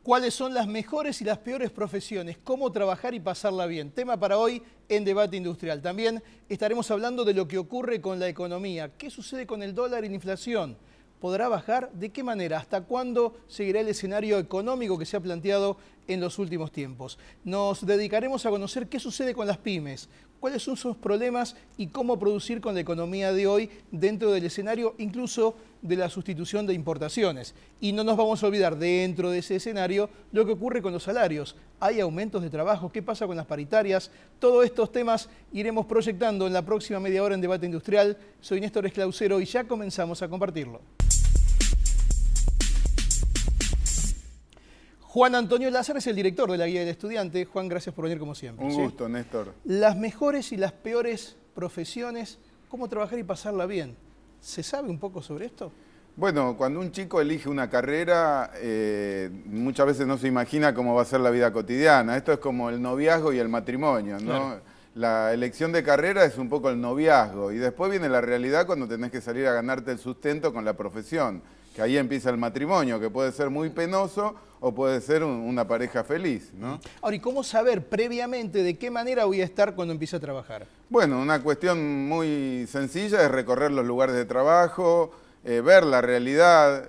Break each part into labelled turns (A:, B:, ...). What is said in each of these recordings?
A: ¿Cuáles son las mejores y las peores profesiones? ¿Cómo trabajar y pasarla bien? Tema para hoy en Debate Industrial. También estaremos hablando de lo que ocurre con la economía. ¿Qué sucede con el dólar y la inflación? ¿Podrá bajar? ¿De qué manera? ¿Hasta cuándo seguirá el escenario económico que se ha planteado en los últimos tiempos? Nos dedicaremos a conocer qué sucede con las pymes, cuáles son sus problemas y cómo producir con la economía de hoy dentro del escenario incluso de la sustitución de importaciones. Y no nos vamos a olvidar dentro de ese escenario lo que ocurre con los salarios. ¿Hay aumentos de trabajo? ¿Qué pasa con las paritarias? Todos estos temas iremos proyectando en la próxima media hora en Debate Industrial. Soy Néstor Esclausero y ya comenzamos a compartirlo. Juan Antonio Lázaro es el director de la Guía del Estudiante. Juan, gracias por venir como siempre.
B: Un gusto, Néstor.
A: Las mejores y las peores profesiones, cómo trabajar y pasarla bien. ¿Se sabe un poco sobre esto?
B: Bueno, cuando un chico elige una carrera, muchas veces no se imagina cómo va a ser la vida cotidiana. Esto es como el noviazgo y el matrimonio, ¿no? Claro. La elección de carrera es un poco el noviazgo y después viene la realidad cuando tenés que salir a ganarte el sustento con la profesión, que ahí empieza el matrimonio, que puede ser muy penoso o puede ser una pareja feliz, ¿no?
A: Ahora, ¿y cómo saber previamente de qué manera voy a estar cuando empiece a trabajar?
B: Bueno, una cuestión muy sencilla es recorrer los lugares de trabajo, ver la realidad.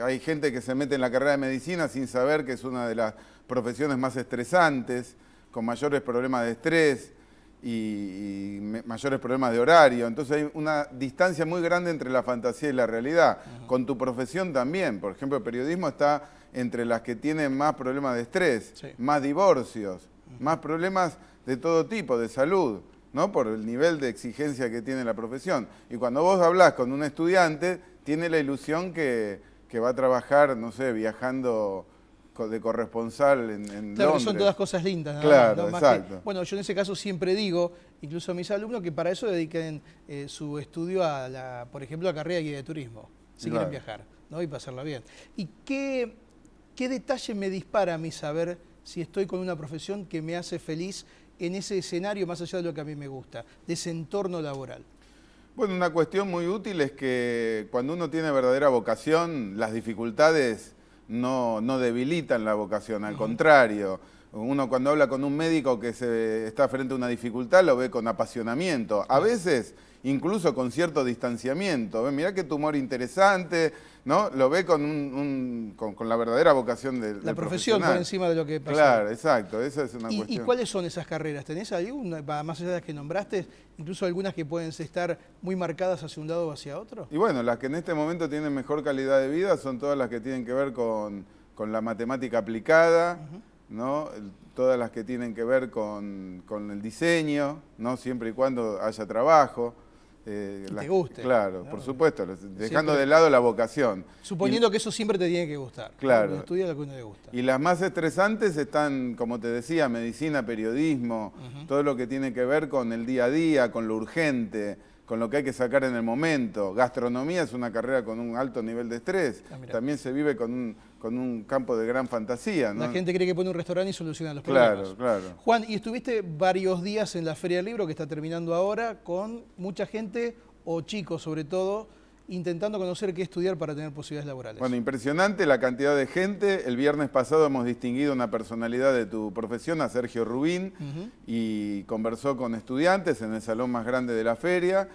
B: Hay gente que se mete en la carrera de medicina sin saber que es una de las profesiones más estresantes, con mayores problemas de estrés y mayores problemas de horario. Entonces hay una distancia muy grande entre la fantasía y la realidad. Con tu profesión también. Por ejemplo, el periodismo está entre las que tienen más problemas de estrés, sí, más divorcios, más problemas de todo tipo, de salud, ¿no? Por el nivel de exigencia que tiene la profesión. Y cuando vos hablás con un estudiante, tiene la ilusión que va a trabajar, no sé, viajando de corresponsal en
A: claro,
B: Londres.
A: Son todas cosas lindas, ¿no?
B: Claro,
A: ¿no?
B: exacto.
A: Bueno, yo en ese caso siempre digo, incluso a mis alumnos, que para eso dediquen su estudio a, por ejemplo, a la carrera de guía de turismo, si quieren viajar, ¿no? Y pasarla bien. ¿Y qué detalle me dispara a mí saber si estoy con una profesión que me hace feliz en ese escenario, más allá de lo que a mí me gusta, de ese entorno laboral?
B: Bueno, una cuestión muy útil es que cuando uno tiene verdadera vocación, las dificultades no debilitan la vocación, al contrario. Uno cuando habla con un médico que está frente a una dificultad lo ve con apasionamiento, a veces incluso con cierto distanciamiento. Mirá qué tumor interesante, ¿no? Lo ve con la verdadera vocación del
A: la profesión por encima de lo que pasa.
B: Claro, exacto, esa es una cuestión.
A: ¿Y cuáles son esas carreras? ¿Tenés alguna, más allá de las que nombraste, incluso algunas que pueden estar muy marcadas hacia un lado o hacia otro?
B: Y bueno, las que en este momento tienen mejor calidad de vida son todas las que tienen que ver con la matemática aplicada, ¿no? Todas las que tienen que ver con el diseño, ¿no? Siempre y cuando haya trabajo.
A: Te guste.
B: Claro,
A: ¿no?
B: Por supuesto, dejando
A: siempre,
B: de lado la vocación.
A: Suponiendo que eso siempre te tiene que gustar.
B: Claro.
A: ¿no? Estudia lo que uno le gusta.
B: Y las más estresantes están, como te decía, medicina, periodismo, todo lo que tiene que ver con el día a día, con lo urgente, con lo que hay que sacar en el momento. Gastronomía es una carrera con un alto nivel de estrés. También se vive con un campo de gran fantasía, ¿no?
A: La gente cree que pone un restaurante y soluciona los problemas.
B: Claro.
A: Juan, y estuviste varios días en la Feria del Libro, que está terminando ahora, con mucha gente, o chicos sobre todo, intentando conocer qué estudiar para tener posibilidades laborales.
B: Bueno, impresionante la cantidad de gente. El viernes pasado hemos distinguido una personalidad de tu profesión, a Sergio Rubín, y conversó con estudiantes en el salón más grande de la feria.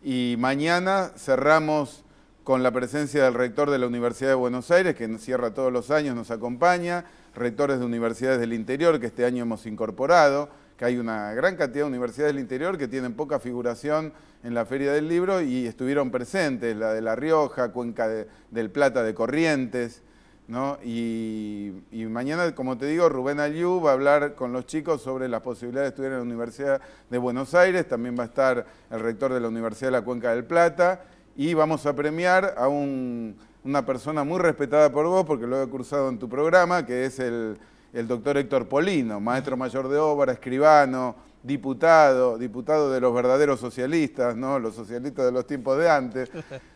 B: Y mañana cerramos con la presencia del rector de la Universidad de Buenos Aires, que nos cierra todos los años, nos acompaña, rectores de universidades del interior, que este año hemos incorporado, que hay una gran cantidad de universidades del interior que tienen poca figuración en la Feria del Libro y estuvieron presentes, la de La Rioja, Cuenca del Plata de Corrientes, ¿no? Y mañana, como te digo, Rubén Aliú va a hablar con los chicos sobre las posibilidades de estudiar en la Universidad de Buenos Aires, también va a estar el rector de la Universidad de la Cuenca del Plata y vamos a premiar a una persona muy respetada por vos, porque lo he cursado en tu programa, que es el doctor Héctor Polino, maestro mayor de obra, escribano, diputado de los verdaderos socialistas, ¿no? Los socialistas de los tiempos de antes.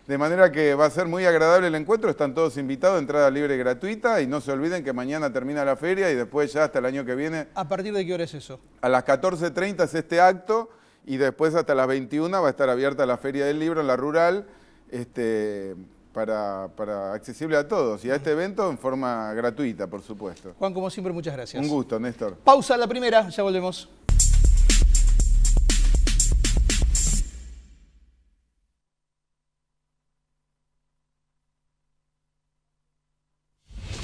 B: De manera que va a ser muy agradable el encuentro, están todos invitados, entrada libre y gratuita, y no se olviden que mañana termina la feria y después ya hasta el año que viene.
A: ¿A partir de qué hora es eso?
B: A las 14:30 es este acto y después hasta las 21 va a estar abierta la Feria del Libro en la Rural, para accesible a todos y a este evento en forma gratuita, por supuesto.
A: Juan, como siempre, muchas gracias.
B: Un gusto, Néstor.
A: Pausa la primera, ya volvemos.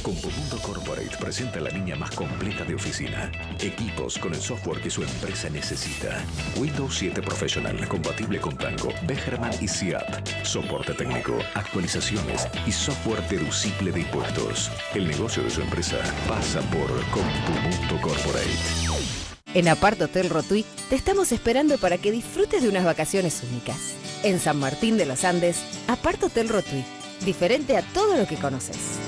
C: Compumundo Corporate presenta la línea más completa de oficina. Equipos con el software que su empresa necesita. Windows 7 Professional, compatible con Tango, Begerman y SIAP. Soporte técnico, actualizaciones y software deducible de impuestos. El negocio de su empresa pasa por Compumundo Corporate.
D: En Apart Hotel Rotuy te estamos esperando para que disfrutes de unas vacaciones únicas. En San Martín de los Andes, Apart Hotel Rotuy. Diferente a todo lo que conoces.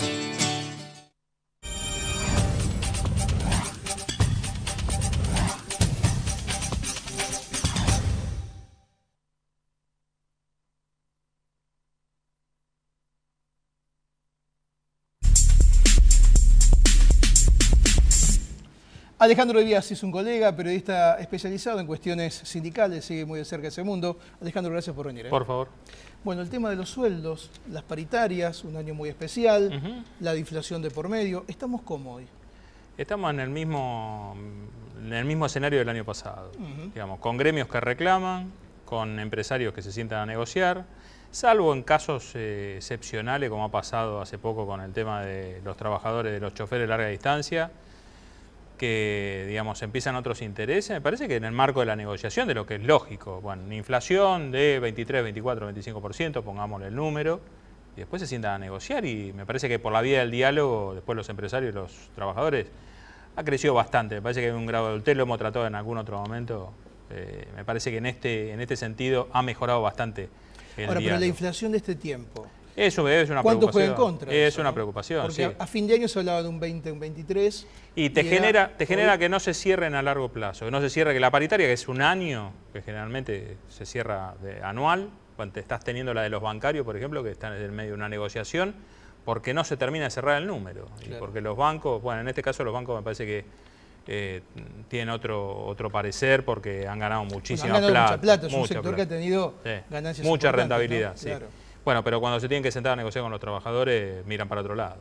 A: Alejandro Díaz es un colega, periodista especializado en cuestiones sindicales, sigue muy de cerca ese mundo. Alejandro, gracias por venir.
E: Por favor.
A: Bueno, el tema de los sueldos, las paritarias, un año muy especial, la inflación de por medio. ¿Estamos cómo hoy?
E: Estamos en el mismo escenario del año pasado, digamos, con gremios que reclaman, con empresarios que se sientan a negociar, salvo en casos excepcionales, como ha pasado hace poco con el tema de los trabajadores de los choferes de larga distancia, que, digamos, empiezan otros intereses. Me parece que en el marco de la negociación, de lo que es lógico, bueno, una inflación de 23, 24, 25%, pongámosle el número, y después se sientan a negociar, y me parece que por la vía del diálogo, después los empresarios y los trabajadores, ha crecido bastante. Me parece que hay un grado de usted lo hemos tratado en algún otro momento, me parece que en este sentido ha mejorado bastante el
A: Ahora,
E: diálogo.
A: pero la inflación de este tiempo,
E: eso es una
A: ¿cuánto
E: preocupación.
A: juega en contra?
E: Es
A: eso,
E: una
A: ¿no?
E: preocupación,
A: Porque
E: sí.
A: a fin de año se hablaba de un 20, un 23.
E: Y te genera que no se cierren a largo plazo, que no se cierre, que la paritaria, que es un año, que generalmente se cierra anual, cuando estás teniendo la de los bancarios, por ejemplo, que están en el medio de una negociación, porque no se termina de cerrar el número. Claro. Y porque los bancos, bueno, en este caso los bancos me parece que tienen otro parecer, porque han ganado muchísima plata.
A: Mucha plata, es un sector que ha tenido ganancias
E: mucha
A: importantes,
E: rentabilidad,
A: ¿no?
E: sí.
A: Claro.
E: Bueno, pero cuando se tienen que sentar a negociar con los trabajadores, miran para otro lado.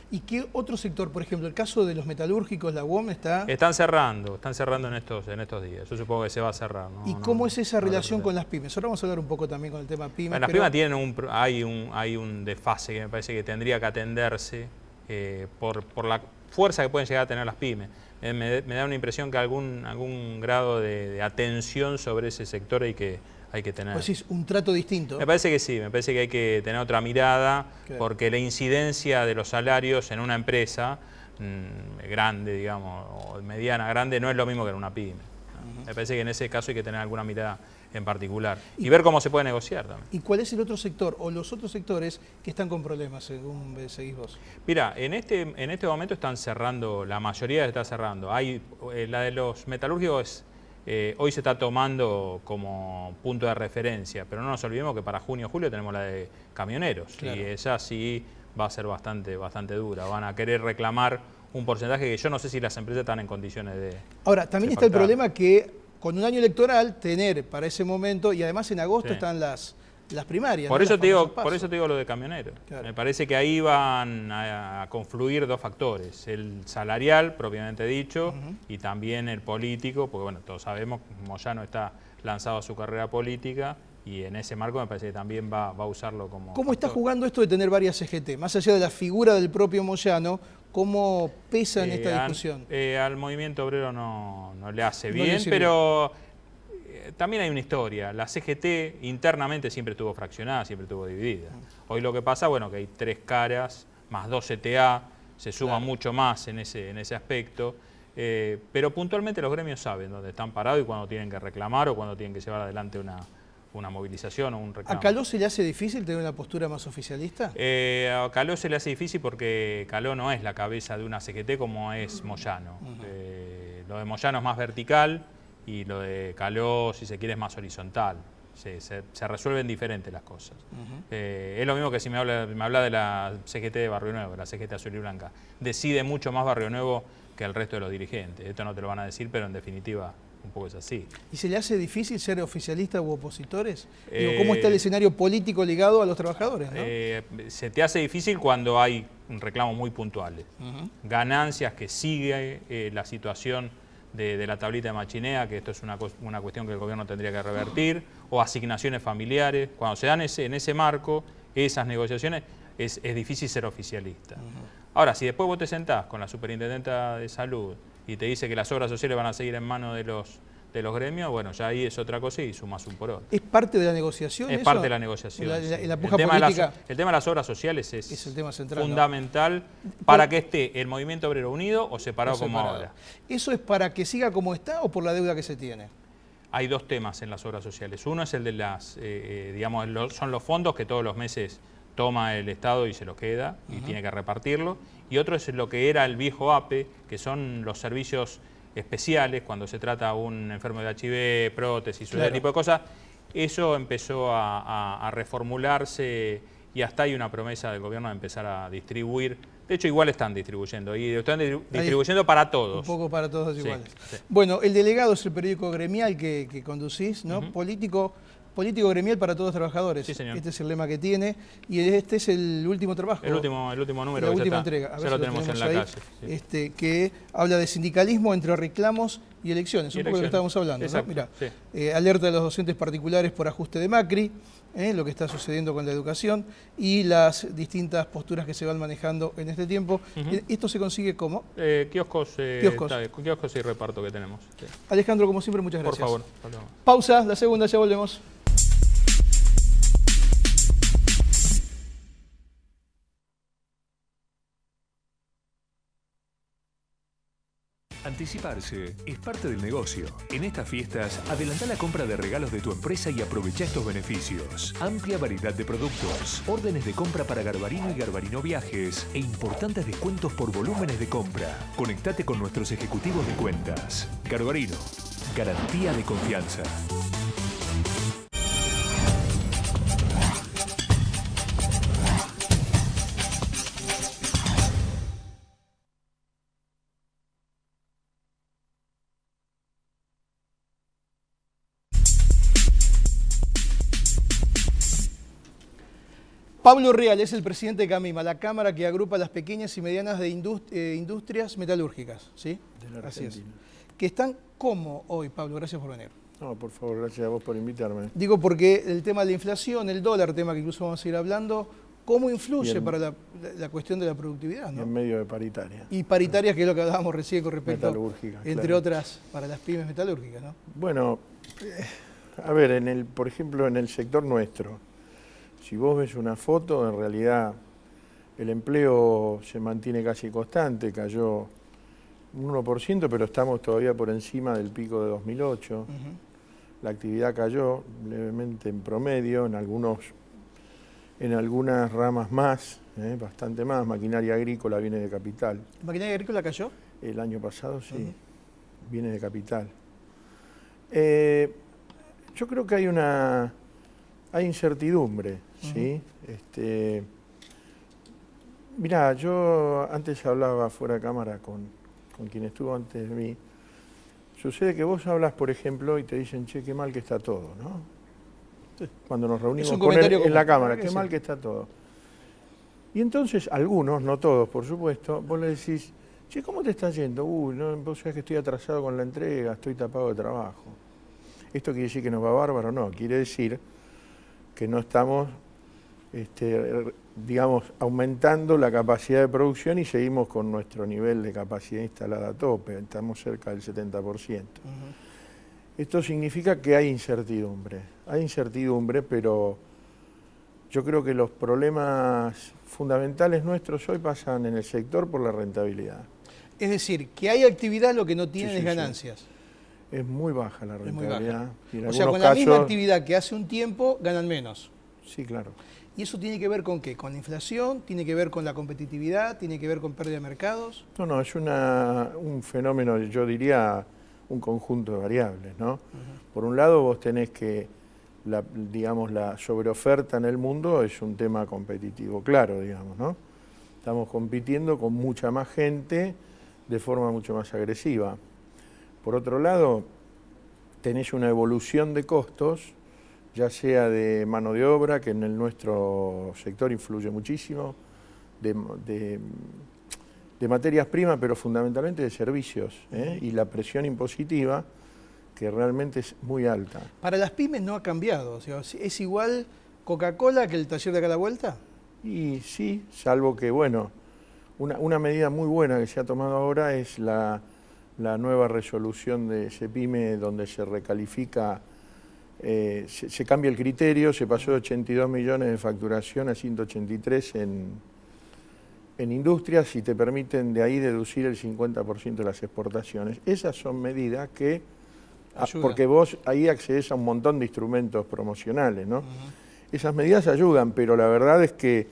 A: ¿Y qué otro sector? Por ejemplo, el caso de los metalúrgicos, la UOM está...
E: Están cerrando en estos días. Yo supongo que se va a cerrar, ¿no?
A: ¿Y cómo es esa relación con las pymes? Ahora vamos a hablar un poco también con el tema pymes.
E: Bueno, las pymes tienen hay un desfase que me parece que tendría que atenderse por la fuerza que pueden llegar a tener las pymes. Me da una impresión que algún grado de atención sobre ese sector hay que tener.
A: Pues sí, un trato distinto.
E: Me parece que sí, me parece que hay que tener otra mirada, claro, porque la incidencia de los salarios en una empresa grande, digamos, o mediana, grande, no es lo mismo que en una pyme. Me parece que en ese caso hay que tener alguna mirada en particular y ver cómo se puede negociar también.
A: ¿Y cuál es el otro sector o los otros sectores que están con problemas, según seguís vos?
E: Mira, en este momento están cerrando, la mayoría está cerrando. La de los metalúrgicos hoy se está tomando como punto de referencia, pero no nos olvidemos que para junio o julio tenemos la de camioneros, claro, y esa sí va a ser bastante dura. Van a querer reclamar un porcentaje que yo no sé si las empresas están en condiciones de...
A: Ahora, también está el problema que con un año electoral tener para ese momento, y además en agosto están las primarias.
E: Por,
A: ¿no?
E: eso te digo lo de camioneros. Claro. Me parece que ahí van a confluir dos factores, el salarial, propiamente dicho, y también el político, porque bueno, todos sabemos que Moyano está lanzado a su carrera política, y en ese marco me parece que también va a usarlo como...
A: ¿Cómo está jugando esto de tener varias CGT? Más allá de la figura del propio Moyano, ¿cómo pesa en esta discusión?
E: Al movimiento obrero no le hace bien, pero también hay una historia. La CGT internamente siempre estuvo fraccionada, siempre estuvo dividida. Hoy lo que pasa, bueno, que hay 3 caras, más 2 CTA, se suma mucho más en ese aspecto. Pero puntualmente los gremios saben dónde están parados y cuándo tienen que reclamar o cuándo tienen que llevar adelante una movilización o un reclamo.
A: ¿A Caló se le hace difícil tener una postura más oficialista?
E: A Caló se le hace difícil porque Caló no es la cabeza de una CGT como es Moyano. Lo de Moyano es más vertical y lo de Caló, si se quiere, es más horizontal. Se resuelven diferentes las cosas. Es lo mismo que si me habla de la CGT de Barrio Nuevo, la CGT Azul y Blanca. Decide mucho más Barrio Nuevo que el resto de los dirigentes. Esto no te lo van a decir, pero en definitiva un poco es así.
A: ¿Y se le hace difícil ser oficialista u opositores? Digo, ¿cómo está el escenario político ligado a los trabajadores, ¿no?
E: Se te hace difícil cuando hay reclamos muy puntuales. Ganancias que sigue la situación de la tablita de Machinea, que esto es una cuestión que el gobierno tendría que revertir, o asignaciones familiares. Cuando se dan en ese marco, esas negociaciones, es difícil ser oficialista. Ahora, si después vos te sentás con la superintendenta de salud y te dice que las obras sociales van a seguir en manos de los gremios, bueno, ya ahí es otra cosa y sumas un por otro.
A: ¿Es parte de la negociación?
E: Es parte de la negociación.
A: La puja política.
E: El tema de las obras sociales
A: es el tema central,
E: fundamental, ¿no? Para que esté el movimiento obrero unido o separado como ahora.
A: ¿Eso es para que siga como está o por la deuda que se tiene?
E: Hay dos temas en las obras sociales. Uno es el de las, son los fondos que todos los meses toma el Estado y se los queda y tiene que repartirlo. Y otro es lo que era el viejo APE, que son los servicios especiales, cuando se trata a un enfermo de HIV, prótesis, ese tipo de cosas. Eso empezó a reformularse y hasta hay una promesa del gobierno de empezar a distribuir. De hecho, igual están distribuyendo y están distribuyendo para todos.
A: Un poco para todos iguales.
E: Sí.
A: Bueno, El Delegado es el periódico gremial que conducís, ¿no? Político gremial para todos los trabajadores.
E: Sí, señor.
A: Este es el lema que tiene. Y este es el último trabajo.
E: El último número.
A: La última entrega. A ver
E: ya lo tenemos en la calle.
A: Sí. Que habla de sindicalismo entre reclamos y elecciones. Un poco de lo que estábamos hablando.
E: Exacto,
A: ¿no? Mirá, alerta a los docentes particulares por ajuste de Macri, lo que está sucediendo con la educación y las distintas posturas que se van manejando en este tiempo. ¿Esto se consigue cómo?
E: Kioscos y reparto que tenemos. Sí.
A: Alejandro, como siempre, muchas gracias.
E: Por favor.
A: Pausa, la segunda, ya volvemos.
C: Anticiparse es parte del negocio. En estas fiestas, adelanta la compra de regalos de tu empresa y aprovecha estos beneficios. Amplia variedad de productos, órdenes de compra para Garbarino y Garbarino Viajes e importantes descuentos por volúmenes de compra. Conectate con nuestros ejecutivos de cuentas. Garbarino, garantía de confianza.
A: Pablo Real es el presidente de CAMIMA, la cámara que agrupa las pequeñas y medianas de industrias metalúrgicas, ¿sí?
F: De la
A: Así
F: Argentina.
A: es. Que están como hoy, Pablo, gracias por venir.
F: No, por favor, gracias a vos por invitarme.
A: Digo porque el tema de la inflación, el dólar, tema que incluso vamos a ir hablando, ¿cómo influye para la cuestión de la productividad? ¿No?
F: En medio de paritaria.
A: Y paritaria, que es lo que hablábamos recién con respecto, entre
F: claro.
A: otras, para las pymes metalúrgicas, ¿no?
F: Bueno, a ver, por ejemplo, en el sector nuestro, si vos ves una foto, en realidad el empleo se mantiene casi constante, cayó un 1%, pero estamos todavía por encima del pico de 2008. La actividad cayó levemente en promedio, en algunas ramas más, bastante más. Maquinaria agrícola viene de capital.
A: ¿Maquinaria agrícola cayó?
F: El año pasado sí, viene de capital. Yo creo que hay incertidumbre, ¿sí? Mirá, yo antes hablaba fuera de cámara con quien estuvo antes de mí. Sucede que vos hablas, por ejemplo, y te dicen, che, qué mal que está todo, ¿no? Sí. Cuando nos reunimos con él en la cámara, qué mal que está todo. Y entonces, algunos, no todos, por supuesto, vos le decís, che, ¿cómo te está yendo? No, vos sabés que estoy atrasado con la entrega, estoy tapado de trabajo. ¿Esto quiere decir que nos va bárbaro? No, quiere decir que no estamos, digamos, aumentando la capacidad de producción y seguimos con nuestro nivel de capacidad instalada a tope, estamos cerca del 70%. Esto significa que hay incertidumbre, pero yo creo que los problemas fundamentales nuestros hoy pasan en el sector por la rentabilidad.
A: Es decir, que hay actividad, lo que no tienen es ganancias.
F: Sí. Es muy baja la rentabilidad.
A: O sea, con la misma actividad que hace un tiempo, ganan menos.
F: Sí, claro.
A: ¿Y eso tiene que ver con qué? ¿Con la inflación? ¿Tiene que ver con la competitividad? ¿Tiene que ver con pérdida de mercados?
F: No, es un fenómeno, yo diría, un conjunto de variables, ¿no? Por un lado, vos tenés que, digamos, la sobreoferta en el mundo es un tema competitivo, claro, digamos, ¿no? Estamos compitiendo con mucha más gente de forma mucho más agresiva. Por otro lado, tenés una evolución de costos, ya sea de mano de obra, que en nuestro sector influye muchísimo, de materias primas, pero fundamentalmente de servicios, y la presión impositiva, que realmente es muy alta.
A: Para las pymes no ha cambiado, o sea, ¿es igual Coca-Cola que el taller de acá a la vuelta?
F: Y sí, salvo que, bueno, una medida muy buena que se ha tomado ahora es la nueva resolución de CEPYME, donde se recalifica, se cambia el criterio, se pasó de 82 millones de facturación a 183 en industrias y te permiten de ahí deducir el 50% de las exportaciones. Esas son medidas que, porque vos ahí accedes a un montón de instrumentos promocionales, ¿no? Esas medidas ayudan, pero la verdad es que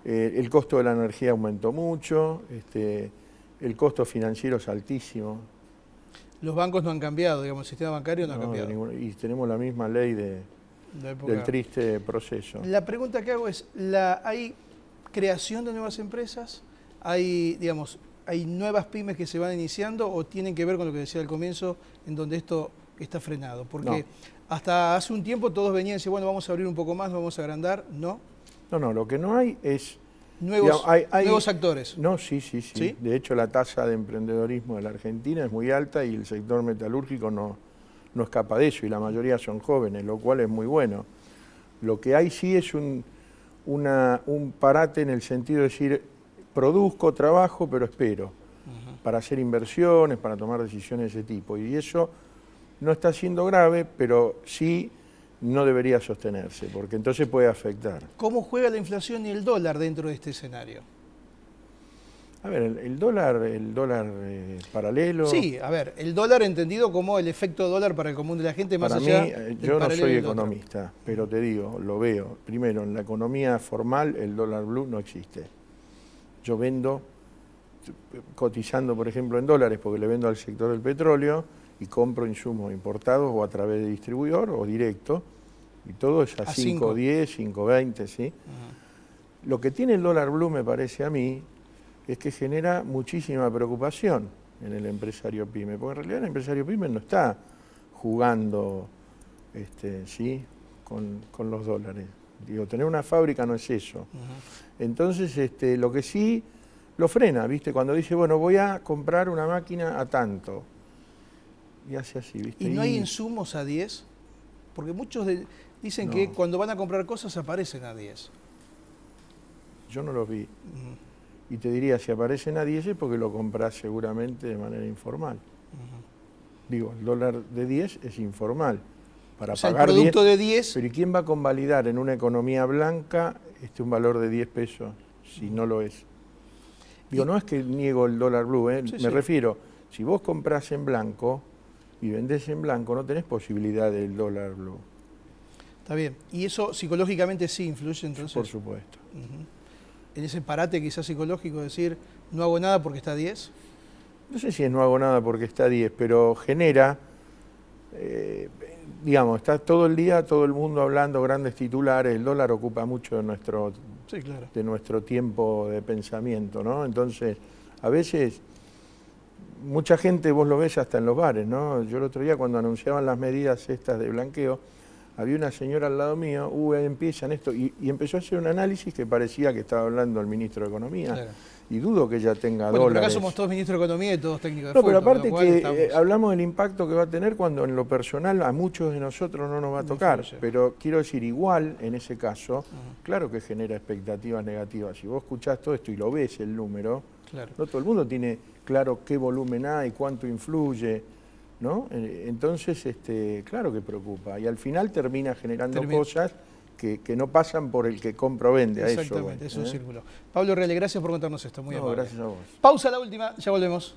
F: el costo de la energía aumentó mucho, el costo financiero es altísimo.
A: Los bancos no han cambiado, digamos, el sistema bancario no ha cambiado.
F: Y tenemos la misma ley del triste proceso.
A: La pregunta que hago es, ¿hay creación de nuevas empresas? ¿Hay, digamos, hay nuevas pymes que se van iniciando o tienen que ver con lo que decía al comienzo, en donde esto está frenado? Porque hasta hace un tiempo todos venían y decían, bueno, vamos a abrir un poco más, vamos a agrandar. ¿No?
F: No, lo que no hay es...
A: Nuevos actores.
F: No, sí. De hecho, la tasa de emprendedorismo de la Argentina es muy alta y el sector metalúrgico no escapa de eso, y la mayoría son jóvenes, lo cual es muy bueno. Lo que hay sí es un parate en el sentido de decir, produzco, trabajo, pero espero, para hacer inversiones, para tomar decisiones de ese tipo. Y eso no está siendo grave, pero sí no debería sostenerse, porque entonces puede afectar.
A: ¿Cómo juega la inflación y el dólar dentro de este escenario?
F: A ver, el dólar paralelo...
A: Sí, a ver, el dólar entendido como el efecto dólar para el común de la gente, más allá del
F: yo no
A: paralelo
F: soy
A: del
F: economista,
A: otro.
F: pero te digo, lo veo. Primero, en la economía formal el dólar blue no existe. Yo vendo cotizando, por ejemplo, en dólares, porque le vendo al sector del petróleo y compro insumos importados o a través de distribuidor o directo, y todo es a 5.10, 5.20, ¿sí? Lo que tiene el dólar blue, me parece a mí, es que genera muchísima preocupación en el empresario pyme, porque en realidad el empresario pyme no está jugando ¿sí? con los dólares. Digo, tener una fábrica no es eso. Entonces, lo que sí lo frena, ¿viste? Cuando dice, bueno, voy a comprar una máquina a tanto, y hace así, ¿viste?
A: ¿Y no hay insumos a 10? Porque muchos dicen que cuando van a comprar cosas aparecen a 10.
F: Yo no los vi. Y te diría, si aparecen a 10 es porque lo compras seguramente de manera informal. Digo, el dólar de 10 es informal. Para pagar
A: el producto de 10...
F: Pero ¿y quién va a convalidar en una economía blanca un valor de 10 pesos si no lo es? Digo, no es que niego el dólar blue, me refiero, si vos comprás en blanco y vendés en blanco, no tenés posibilidad del dólar blue.
A: Está bien. ¿Y eso psicológicamente sí influye entonces?
F: Por supuesto.
A: En ese parate quizás psicológico, decir, no hago nada porque está a 10?
F: No sé si es no hago nada porque está a 10, pero genera, digamos, está todo el día, todo el mundo hablando grandes titulares, el dólar ocupa mucho de nuestro tiempo de pensamiento, ¿no? Entonces, a veces, mucha gente, vos lo ves hasta en los bares, ¿no? Yo el otro día cuando anunciaban las medidas estas de blanqueo, había una señora al lado mío, empiezan esto, y empezó a hacer un análisis que parecía que estaba hablando el ministro de Economía. Claro. Y dudo que ella tenga dólares.
A: Pero acá somos todos ministros de Economía y todos técnicos de foto.
F: Pero aparte que hablamos del impacto que va a tener cuando en lo personal a muchos de nosotros no nos va a tocar. Pero quiero decir, igual en ese caso, claro que genera expectativas negativas. Si vos escuchás todo esto y lo ves el número, no todo el mundo tiene claro qué volumen hay, cuánto influye, ¿no? Entonces, claro que preocupa. Y al final termina generando cosas que no pasan por el que compra o vende.
A: Exactamente, es un círculo. Pablo Reale, gracias por contarnos esto. Muy amable.
F: Gracias a vos.
A: Pausa la última, ya volvemos.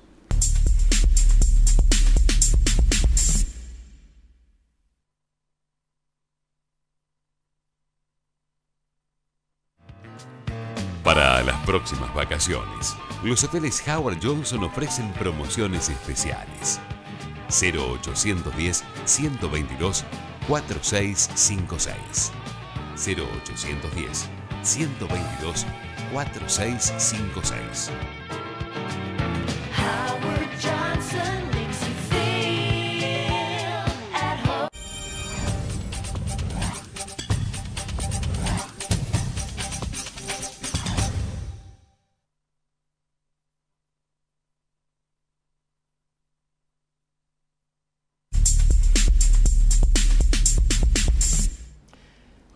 G: Para las próximas vacaciones, los hoteles Howard Johnson ofrecen promociones especiales. 0810-122-4656. 0810-122-4656.
H: Howard Johnson makes you feel at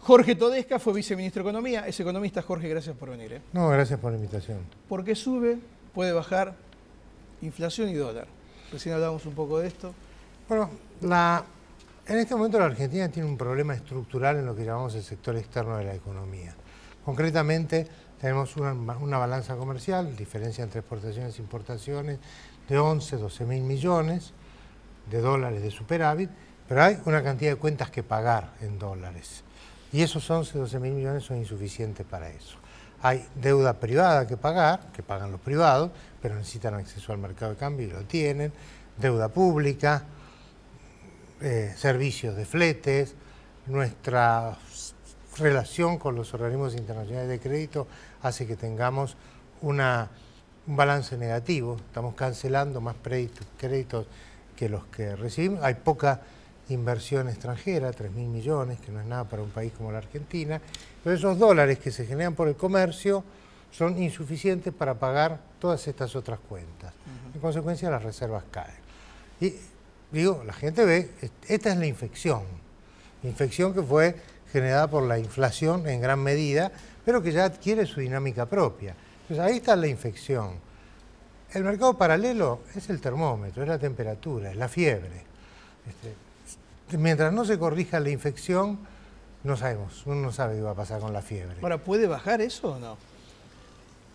A: Jorge Todesca fue viceministro de Economía. Es economista. Jorge, gracias por venir.
H: No, gracias por la invitación.
A: ¿Por qué sube? Puede bajar inflación y dólar. Recién hablábamos un poco de esto.
H: Bueno, en este momento la Argentina tiene un problema estructural en lo que llamamos el sector externo de la economía. Concretamente, tenemos una balanza comercial, diferencia entre exportaciones e importaciones, de 11, 12 mil millones de dólares de superávit, pero hay una cantidad de cuentas que pagar en dólares. Y esos 11, 12 mil millones son insuficientes para eso. Hay deuda privada que pagar, que pagan los privados, pero necesitan acceso al mercado de cambio y lo tienen, deuda pública, servicios de fletes, nuestra relación con los organismos internacionales de crédito hace que tengamos un balance negativo, estamos cancelando más créditos que los que recibimos, hay poca inversión extranjera, 3.000 millones, que no es nada para un país como la Argentina, pero esos dólares que se generan por el comercio son insuficientes para pagar todas estas otras cuentas. En consecuencia, las reservas caen. Y digo, la gente ve, esta es la infección que fue generada por la inflación en gran medida, pero que ya adquiere su dinámica propia. Entonces ahí está la infección. El mercado paralelo es el termómetro, es la temperatura, es la fiebre. Mientras no se corrija la infección, no sabemos, uno no sabe qué va a pasar con la fiebre.
A: Ahora, ¿puede bajar eso o no?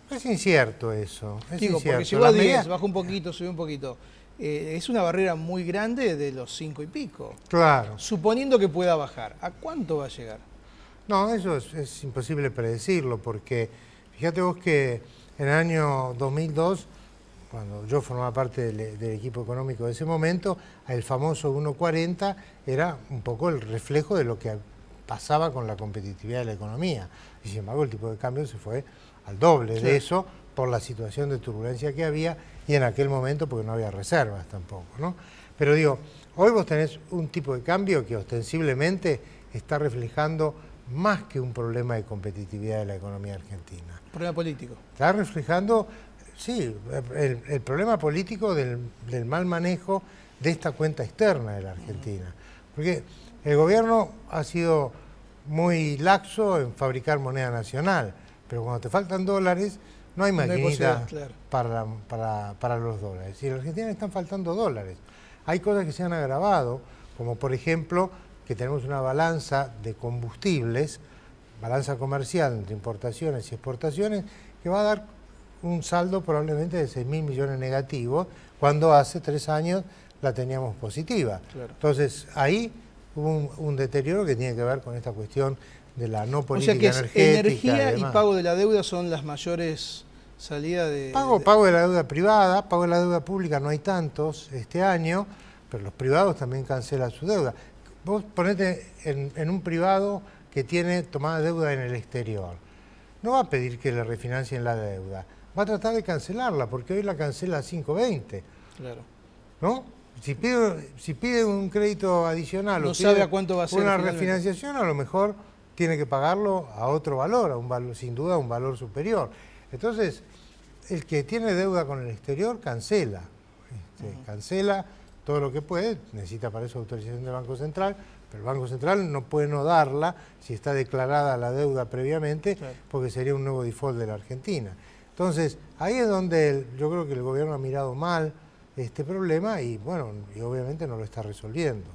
H: Es incierto eso.
A: Digo, porque llegó a 10, bajó un poquito, subió un poquito. Es una barrera muy grande de los 5 y pico.
H: Claro.
A: Suponiendo que pueda bajar, ¿a cuánto va a llegar?
H: No, eso es imposible predecirlo, porque fíjate vos que en el año 2002, cuando yo formaba parte del equipo económico de ese momento, el famoso 1.40 era un poco el reflejo de lo que pasaba con la competitividad de la economía. Y sin embargo el tipo de cambio se fue al doble de eso por la situación de turbulencia que había y en aquel momento porque no había reservas tampoco, ¿no? Pero digo, hoy vos tenés un tipo de cambio que ostensiblemente está reflejando más que un problema de competitividad de la economía argentina.
A: Problema político.
H: Está reflejando, sí, el problema político del mal manejo de esta cuenta externa de la Argentina. Porque el gobierno ha sido muy laxo en fabricar moneda nacional, pero cuando te faltan dólares, no hay maquinita para los dólares. Y en la Argentina le están faltando dólares. Hay cosas que se han agravado, como por ejemplo que tenemos una balanza de combustibles, balanza comercial entre importaciones y exportaciones, que va a dar un saldo probablemente de 6.000 millones negativos, cuando hace 3 años la teníamos positiva. Claro. Entonces ahí hubo un deterioro que tiene que ver con esta cuestión de la no política energética. O sea que
A: energía y pago de la deuda son las mayores salidas de...
H: Pago de la deuda privada, pago de la deuda pública no hay tantos este año, pero los privados también cancelan su deuda. Vos ponete en un privado que tiene tomada deuda en el exterior. No va a pedir que le refinancien la deuda, va a tratar de cancelarla, porque hoy la cancela a 5.20. Claro. ¿No? Si pide un crédito adicional
A: no
H: o
A: sabe a cuánto va a ser
H: una refinanciación, a lo mejor tiene que pagarlo a otro valor, sin duda a un valor superior. Entonces, el que tiene deuda con el exterior cancela. Cancela todo lo que puede, necesita para eso autorización del Banco Central, pero el Banco Central no puede no darla si está declarada la deuda previamente, porque sería un nuevo default de la Argentina. Entonces, ahí es donde yo creo que el gobierno ha mirado mal este problema y, bueno, y obviamente no lo está resolviendo.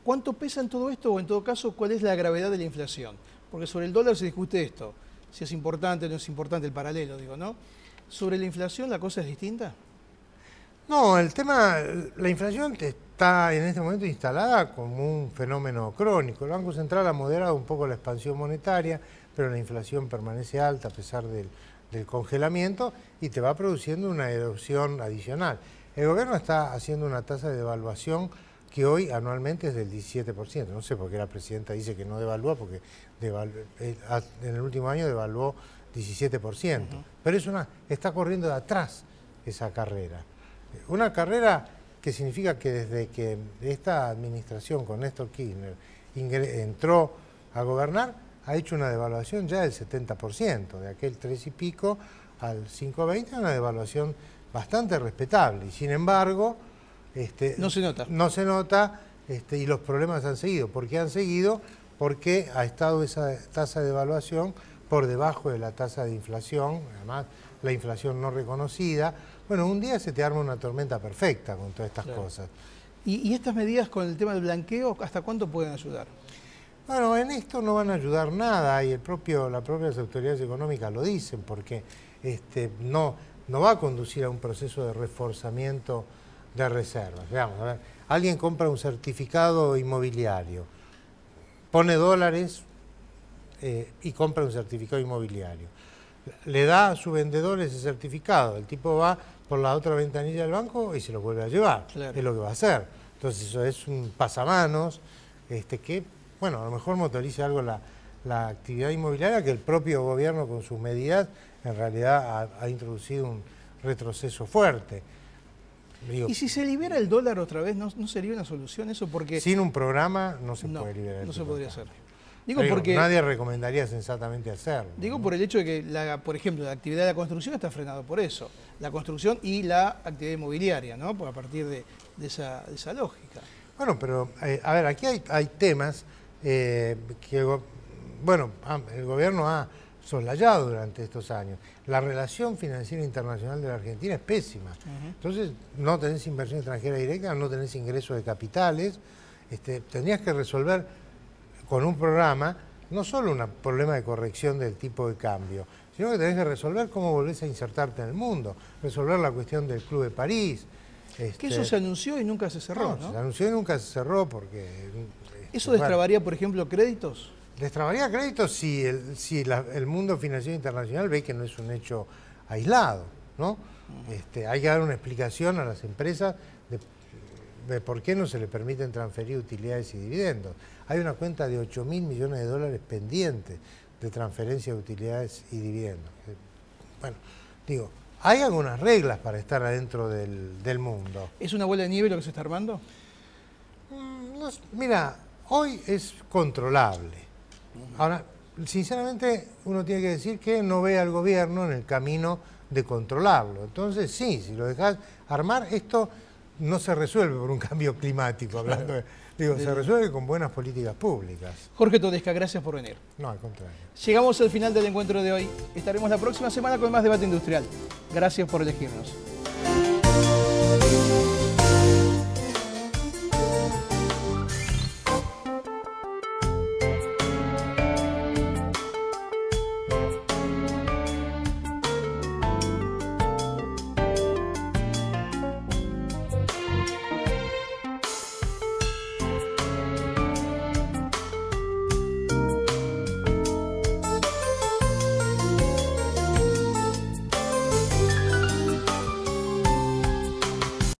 A: ¿Cuánto pesa en todo esto o en todo caso cuál es la gravedad de la inflación? Porque sobre el dólar se discute esto, si es importante o no es importante el paralelo, digo, ¿no? ¿Sobre la inflación la cosa es distinta?
H: No, la inflación está en este momento instalada como un fenómeno crónico. El Banco Central ha moderado un poco la expansión monetaria, pero la inflación permanece alta a pesar del congelamiento y te va produciendo una erosión adicional. El gobierno está haciendo una tasa de devaluación que hoy anualmente es del 17%. No sé por qué la presidenta dice que no devalúa, porque en el último año devaluó 17%. Pero está corriendo de atrás esa carrera. Una carrera que significa que desde que esta administración con Néstor Kirchner entró a gobernar, ha hecho una devaluación ya del 70%, de aquel 3 y pico al 5.20, una devaluación bastante respetable. Y sin embargo, no se nota y los problemas han seguido. ¿Por qué han seguido? por qué ha estado esa tasa de devaluación por debajo de la tasa de inflación, además la inflación no reconocida. Bueno, un día se te arma una tormenta perfecta con todas estas cosas.
A: ¿Y estas medidas con el tema del blanqueo, hasta cuánto pueden ayudar?
H: Bueno, en esto no van a ayudar nada y las propias autoridades económicas lo dicen, porque no va a conducir a un proceso de reforzamiento de reservas. Veamos, a ver, alguien compra un certificado inmobiliario, pone dólares y compra un certificado inmobiliario. Le da a su vendedor ese certificado, el tipo va por la otra ventanilla del banco y se lo vuelve a llevar. Claro. Es lo que va a hacer. Entonces eso es un pasamanos que, bueno, a lo mejor motoriza algo la actividad inmobiliaria, que el propio gobierno con sus medidas en realidad ha introducido un retroceso fuerte. Digo,
A: ¿y si se libera el dólar otra vez, no sería una solución eso? Porque
H: sin un programa no se puede liberar.
A: No se podría hacer.
H: Digo, porque nadie recomendaría sensatamente hacerlo.
A: Digo, ¿no? Por el hecho de que, por ejemplo, la actividad de la construcción está frenado por eso. La construcción y la actividad inmobiliaria, ¿no? A partir de esa lógica.
H: Bueno, pero, a ver, aquí hay temas que, bueno, el gobierno ha soslayado durante estos años. La relación financiera internacional de la Argentina es pésima. Entonces, no tenés inversión extranjera directa, no tenés ingresos de capitales. Tendrías que resolver con un programa no solo un problema de corrección del tipo de cambio, sino que tenés que resolver cómo volvés a insertarte en el mundo, resolver la cuestión del Club de París.
A: Que eso se anunció y nunca se cerró, ¿no?
H: Se anunció y nunca se cerró porque...
A: ¿Eso destrabaría, por ejemplo, créditos?
H: Destrabaría créditos si el mundo financiero internacional ve que no es un hecho aislado, ¿no? Hay que dar una explicación a las empresas de por qué no se le permiten transferir utilidades y dividendos. Hay una cuenta de 8.000 millones de dólares pendientes de transferencia de utilidades y dividendos. Bueno, digo, hay algunas reglas para estar adentro del mundo.
A: ¿Es una bola de nieve lo que se está armando?
H: Mira, hoy es controlable. Ahora, sinceramente, uno tiene que decir que no ve al gobierno en el camino de controlarlo. Entonces, sí, si lo dejas armar, esto no se resuelve por un cambio climático, hablando se resuelve con buenas políticas públicas.
A: Jorge Todesca, gracias por venir.
H: No, al contrario.
A: Llegamos al final del encuentro de hoy. Estaremos la próxima semana con más debate industrial. Gracias por elegirnos.